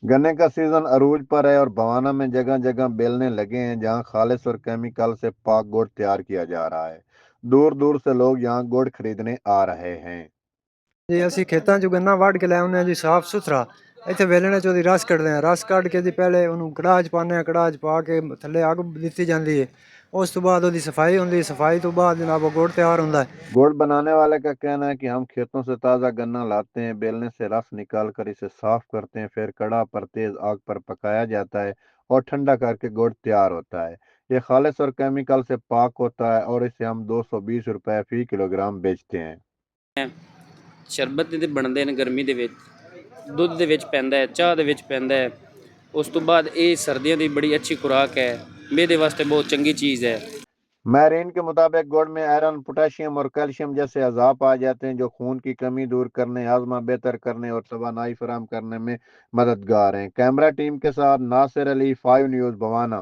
गन्ने का सीजन अरूज पर है और बवाना में जगह जगह बेलने लगे हैं जहां खालिश और केमिकल से पाक गुड़ तैयार किया जा रहा है। दूर दूर से लोग यहां गुड़ खरीदने आ रहे हैं। ਜੀ ਅਸੀਂ ਖੇਤਾਂ 'ਚੋਂ ਗੰਨਾ ਵੱਢ ਕੇ ਲੈ ਆਉਂਦੇ ਹਾਂ ਜੀ ਸਾਫ਼ ਸੁਥਰਾ। ਇੱਥੇ ਵੇਲਣੇ 'ਚ ਉਹਦੀ ਰਸ ਕੱਢਦੇ ਹਾਂ, ਰਸ ਕੱਢ ਕੇ ਜੀ ਪਹਿਲੇ ਉਹਨੂੰ ਕੜਾਹ 'ਚ ਪਾਉਂਦੇ ਹਾਂ, ਕੜਾਹ 'ਚ ਪਾ ਕੇ ਥੱਲੇ ਅੱਗ ਦਿੱਤੀ ਜਾਂਦੀ ਹੈ। ਉਸ ਤੋਂ ਬਾਅਦ ਉਹਦੀ ਸਫਾਈ ਹੁੰਦੀ ਹੈ, ਸਫਾਈ ਤੋਂ ਬਾਅਦ ਜਨਾਬ ਉਹ ਗੁੜ ਤਿਆਰ ਹੁੰਦਾ ਹੈ। गुड़ बनाने वाले का कहना है कि हम खेतों से ताज़ा गन्ना लाते हैं, बेलने से रस निकाल कर इसे साफ करते हैं, फिर कड़ा पर तेज आग पर पकाया जाता है और ठंडा करके गुड़ तैयार होता है। ये खालिश और केमिकल से पाक होता है और इसे हम 220 रुपए फी किलोग्राम बेचते हैं। ਸ਼ਰਬਤ ਦੇ ਬਣਦੇ ਨੇ ਗਰਮੀ ਦੇ ਵਿੱਚ, ਦੁੱਧ ਦੇ ਵਿੱਚ ਪੈਂਦਾ ਹੈ, ਚਾਹ ਦੇ ਵਿੱਚ ਪੈਂਦਾ ਹੈ। ਉਸ ਤੋਂ ਬਾਅਦ ਇਹ ਸਰਦੀਆਂ ਦੀ ਬੜੀ ਅੱਛੀ ਖੁਰਾਕ ਹੈ, ਮਿਹਦੇ ਵਾਸਤੇ ਬਹੁਤ ਚੰਗੀ ਚੀਜ਼ ਹੈ। मैरीन के मुताबिक गुड़ में आयरन, पोटेशियम और कैल्शियम जैसे अज़ा पाए जाते हैं जो खून की कमी दूर करने, हाजमा बेहतर करने और तवानाई फराहम करने में मददगार हैं। कैमरा टीम के साथ नासिर अली, 5 न्यूज़, बवाना।